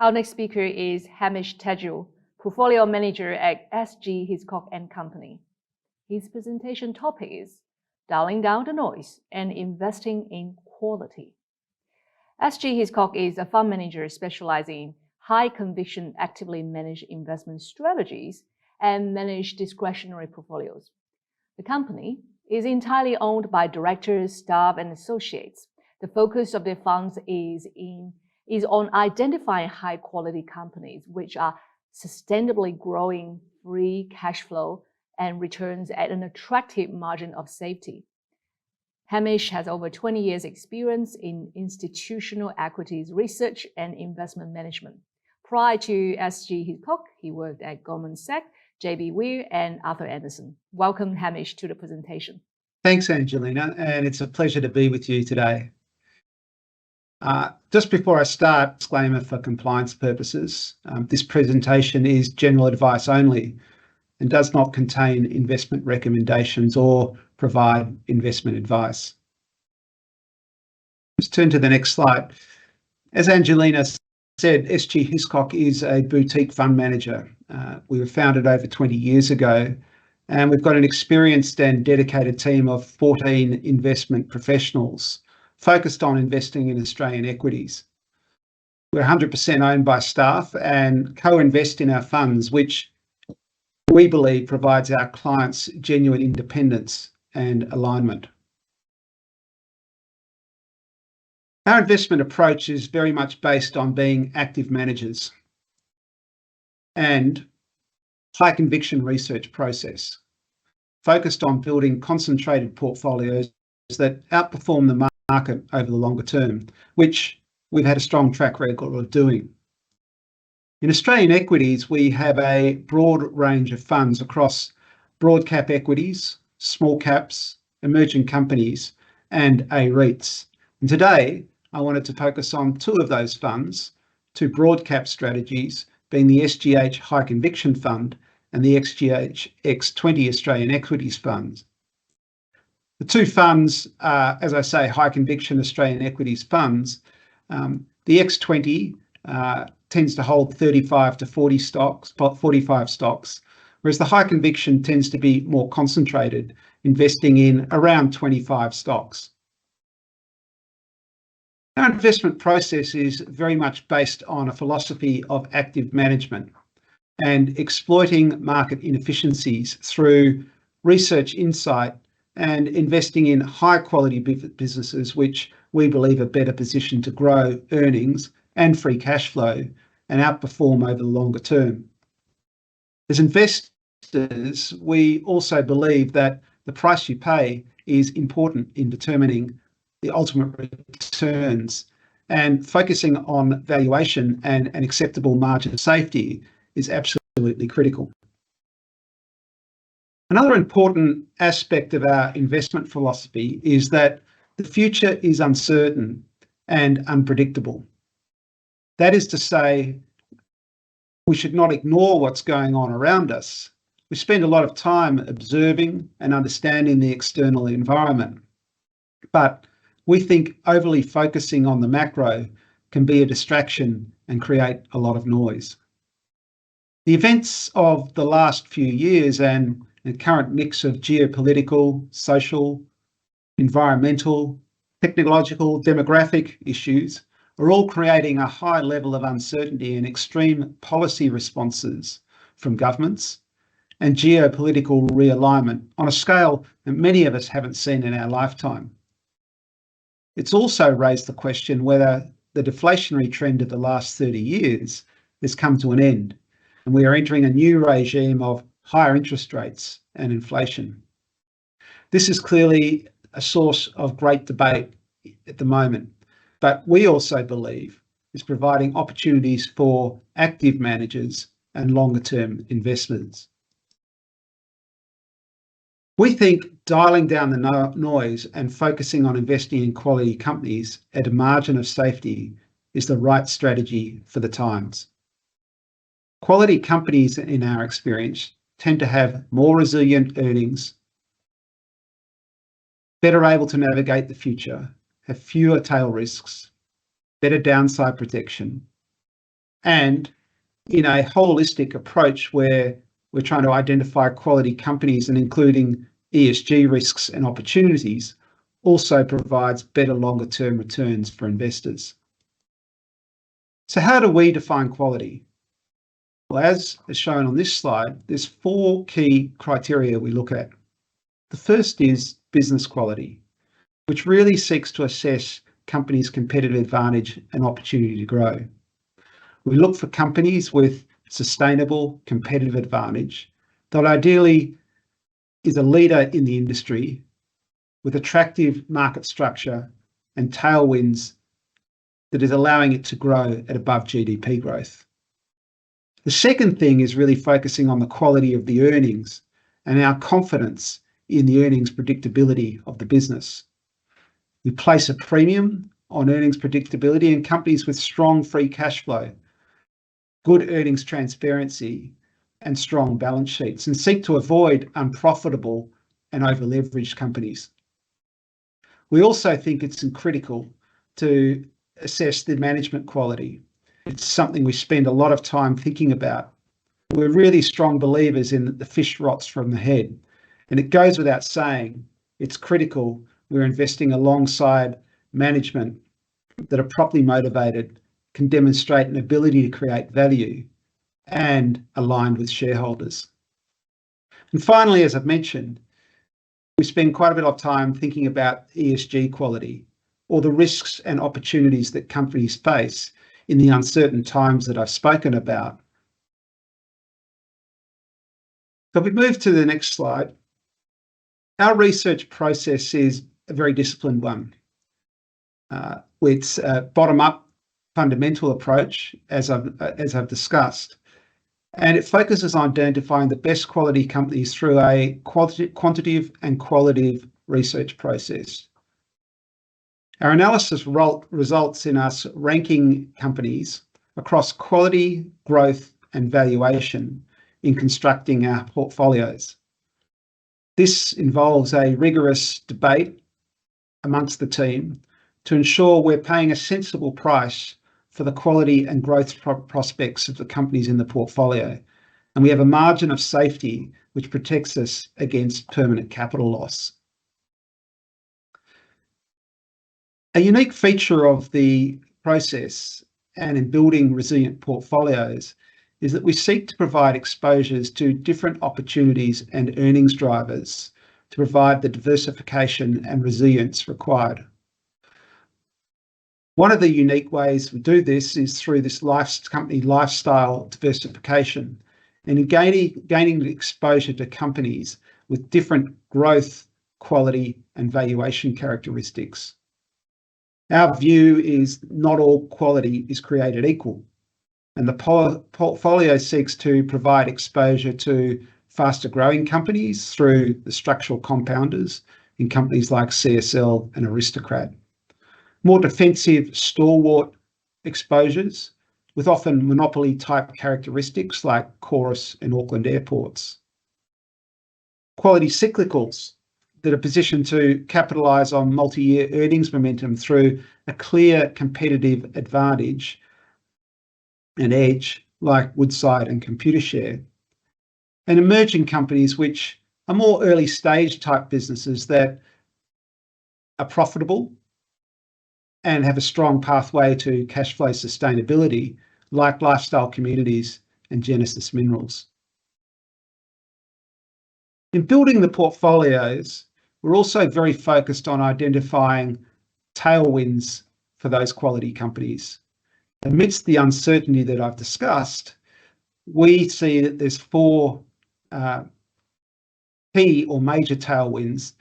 Our next speaker is Hamish Tadgell, Portfolio Manager at SG Hiscock and Company. His presentation topic is Dialing Down the Noise and Investing in Quality. SG Hiscock is a fund manager specializing in high-conviction, actively managed investment strategies and managed discretionary portfolios. The company is entirely owned by directors, staff, and associates. The focus of their funds is on identifying high-quality companies which are sustainably growing free cash flow and returns at an attractive margin of safety. Hamish has over 20 years' experience in institutional equities research and investment management. Prior to SG Hiscock, he worked at Goldman Sachs, JB Weir, and Arthur Andersen. Welcome, Hamish, to the presentation. Thanks, Angelina, and it's a pleasure to be with you today. Just before I start, disclaimer for compliance purposes. This presentation is general advice only and does not contain investment recommendations or provide investment advice. Let's turn to the next slide. As Angelina said, SG Hiscock is a boutique fund manager. We were founded over 20 years ago, and we've got an experienced and dedicated team of 14 investment professionals focused on investing in Australian equities. We're 100% owned by staff and co-invest in our funds, which we believe provides our clients genuine independence and alignment. Our investment approach is very much based on being active managers and high conviction research process, focused on building concentrated portfolios that outperform the market over the longer term, which we've had a strong track record of doing. In Australian equities, we have a broad range of funds across broad cap equities, small caps, emerging companies, and A-REITs. And today, I wanted to focus on two of those funds, two broad cap strategies, being the SGH High Conviction Fund and the XGH X20 Australian Equities Funds. The two funds are, as I say, high conviction Australian equities funds. The X20 tends to hold 35 to 40 stocks, 45 stocks, whereas the high conviction tends to be more concentrated, investing in around 25 stocks. Our investment process is very much based on a philosophy of active management and exploiting market inefficiencies through research insight and investing in high quality businesses which we believe are better positioned to grow earnings and free cash flow and outperform over the longer term. As investors, we also believe that the price you pay is important in determining the ultimate returns, and focusing on valuation and an acceptable margin of safety is absolutely critical. Another important aspect of our investment philosophy is that the future is uncertain and unpredictable. That is to say, we should not ignore what's going on around us. We spend a lot of time observing and understanding the external environment, but we think overly focusing on the macro can be a distraction and create a lot of noise. The events of the last few years and the current mix of geopolitical, social, environmental, technological, demographic issues are all creating a high level of uncertainty and extreme policy responses from governments and geopolitical realignment on a scale that many of us haven't seen in our lifetime. It's also raised the question whether the deflationary trend of the last 30 years has come to an end, and we are entering a new regime of higher interest rates and inflation. This is clearly a source of great debate at the moment, but we also believe is providing opportunities for active managers and longer-term investors. We think dialing down the noise and focusing on investing in quality companies at a margin of safety is the right strategy for the times. Quality companies, in our experience, tend to have more resilient earnings, better able to navigate the future, have fewer tail risks, better downside protection, and in a holistic approach where we're trying to identify quality companies and including ESG risks and opportunities, also provides better longer term returns for investors. So how do we define quality? Well, as shown on this slide, there's 4 key criteria we look at. The first is business quality, which really seeks to assess companies' competitive advantage and opportunity to grow. We look for companies with sustainable competitive advantage that ideally is a leader in the industry with attractive market structure and tailwinds that is allowing it to grow at above GDP growth. The second thing is really focusing on the quality of the earnings and our confidence in the earnings predictability of the business. We place a premium on earnings predictability in companies with strong free cash flow, good earnings transparency, and strong balance sheets, and seek to avoid unprofitable and over-leveraged companies. We also think it's critical to assess the management quality. It's something we spend a lot of time thinking about. We're really strong believers in that the fish rots from the head, and it goes without saying, it's critical we're investing alongside management that are properly motivated, can demonstrate an ability to create value, and aligned with shareholders. And finally, as I've mentioned, we spend quite a bit of time thinking about ESG quality, or the risks and opportunities that companies face in the uncertain times that I've spoken about. So if we move to the next slide, our research process is a very disciplined one. It's a bottom-up fundamental approach, as I've discussed, and it focuses on identifying the best quality companies through a quantitative and qualitative research process. Our analysis results in us ranking companies across quality, growth, and valuation in constructing our portfolios. This involves a rigorous debate amongst the team to ensure we're paying a sensible price for the quality and growth prospects of the companies in the portfolio. And we have a margin of safety which protects us against permanent capital loss. A unique feature of the process and in building resilient portfolios is that we seek to provide exposures to different opportunities and earnings drivers to provide the diversification and resilience required. One of the unique ways we do this is through this company lifestyle diversification and in gaining the exposure to companies with different growth, quality, and valuation characteristics. Our view is not all quality is created equal, and the portfolio seeks to provide exposure to faster growing companies through the structural compounders in companies like CSL and Aristocrat. More defensive, stalwart exposures with often monopoly type characteristics like Chorus and Auckland airports. Quality cyclicals that are positioned to capitalise on multi-year earnings momentum through a clear competitive advantage and edge like Woodside and Computershare. And emerging companies which are more early stage type businesses that are profitable and have a strong pathway to cash flow sustainability like Lifestyle Communities and Genesis Minerals. In building the portfolios, we're also very focused on identifying tailwinds for those quality companies. Amidst the uncertainty that I've discussed, we see that there's 4 key or major tailwinds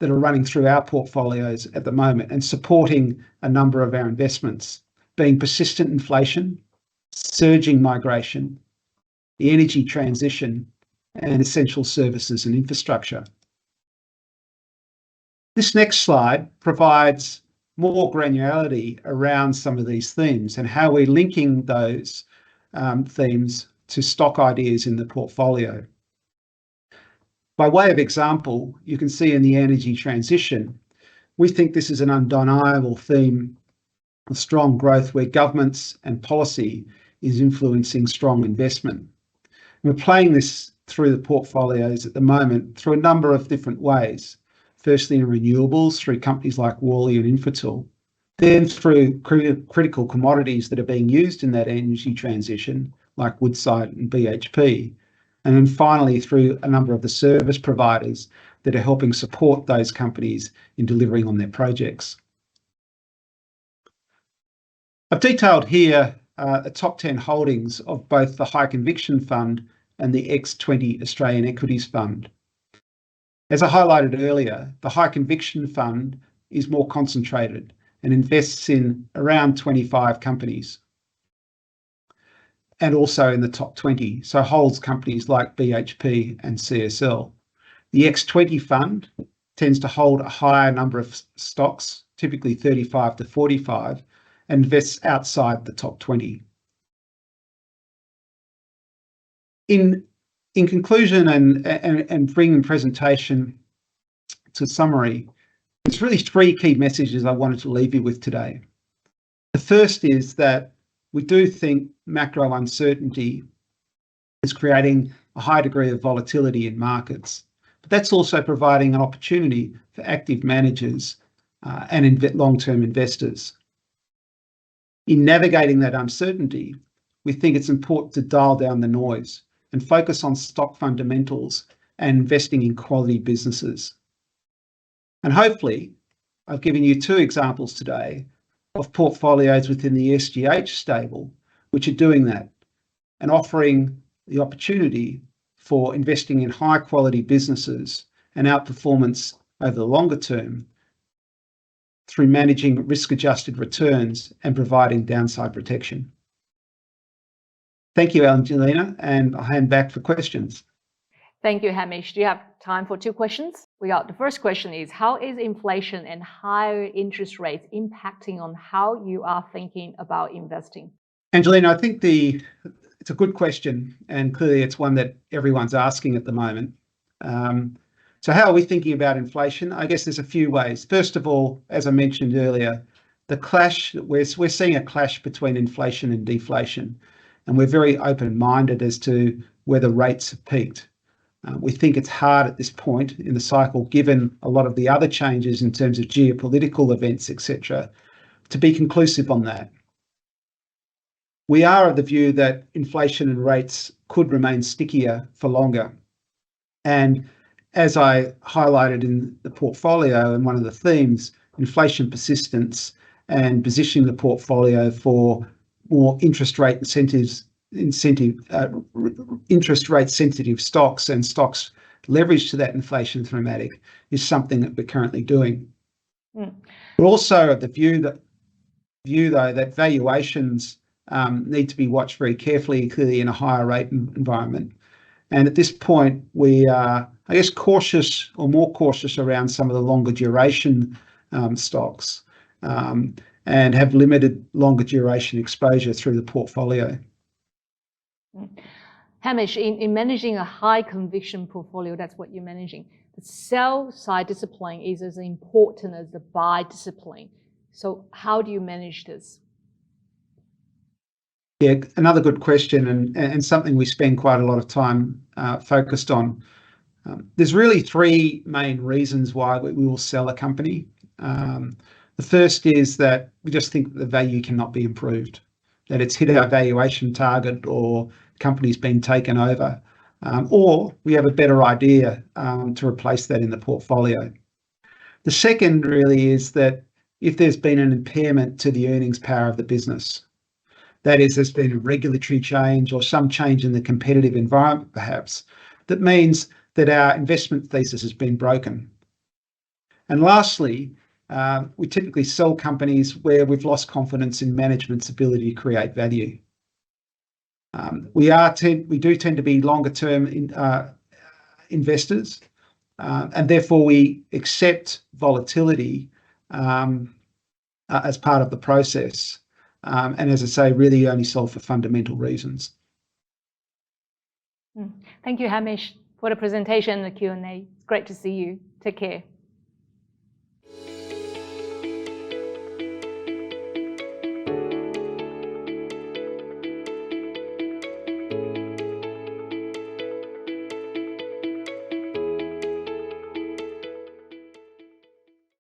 that are running through our portfolios at the moment and supporting a number of our investments, being persistent inflation, surging migration, the energy transition, and essential services and infrastructure. This next slide provides more granularity around some of these themes and how we're linking those themes to stock ideas in the portfolio. By way of example, you can see in the energy transition, we think this is an undeniable theme of strong growth where governments and policy is influencing strong investment. We're playing this through the portfolios at the moment through a number of different ways. Firstly, in renewables, through companies like Worley and Infratil, then through critical commodities that are being used in that energy transition, like Woodside and BHP, and then finally through a number of the service providers that are helping support those companies in delivering on their projects. I've detailed here the top 10 holdings of both the High Conviction Fund and the X20 Australian Equities Fund. As I highlighted earlier, the High Conviction Fund is more concentrated and invests in around 25 companies, and also in the top 20, so holds companies like BHP and CSL. The X20 Fund tends to hold a higher number of stocks, typically 35 to 45, and invests outside the top 20. In conclusion and bringing presentation to summary, there's really three key messages I wanted to leave you with today. The first is that we do think macro uncertainty is creating a high degree of volatility in markets, but that's also providing an opportunity for active managers and long-term investors. In navigating that uncertainty, we think it's important to dial down the noise and focus on stock fundamentals and investing in quality businesses. And hopefully, I've given you two examples today of portfolios within the SGH stable, which are doing that and offering the opportunity for investing in high quality businesses and outperformance over the longer term through managing risk-adjusted returns and providing downside protection. Thank you, Angelina, and I'll hand back for questions. Thank you, Hamish. Do you have time for two questions? The first question is, how is inflation and higher interest rates impacting on how you are thinking about investing? Angelina, I think it's a good question, and clearly it's one that everyone's asking at the moment. So how are we thinking about inflation? I guess there's a few ways. First of all, as I mentioned earlier, the clash, we're seeing a clash between inflation and deflation, and we're very open-minded as to whether rates have peaked. We think it's hard at this point in the cycle, given a lot of the other changes in terms of geopolitical events, etc., to be conclusive on that. We are of the view that inflation and rates could remain stickier for longer. And as I highlighted in the portfolio and one of the themes, inflation persistence and positioning the portfolio for more interest rate sensitive stocks and stocks leveraged to that inflation thematic is something that we're currently doing. We're also of the view though that valuations need to be watched very carefully, clearly in a higher rate environment. And at this point, we are, I guess, cautious or more cautious around some of the longer duration stocks and have limited longer duration exposure through the portfolio. Hamish, in managing a high conviction portfolio, that's what you're managing. The sell side discipline is as important as the buy discipline. So how do you manage this? Yeah, another good question and something we spend quite a lot of time focused on. There's really three main reasons why we will sell a company. The first is that we just think that the value cannot be improved, that it's hit our valuation target or company's been taken over, or we have a better idea to replace that in the portfolio. The second really is that if there's been an impairment to the earnings power of the business, that is, there's been a regulatory change or some change in the competitive environment, perhaps, that means that our investment thesis has been broken. And lastly, we typically sell companies where we've lost confidence in management's ability to create value. We do tend to be longer term investors, and therefore we accept volatility as part of the process. And as I say, really only sell for fundamental reasons. Thank you, Hamish, for the presentation and the Q&A. It's great to see you. Take care.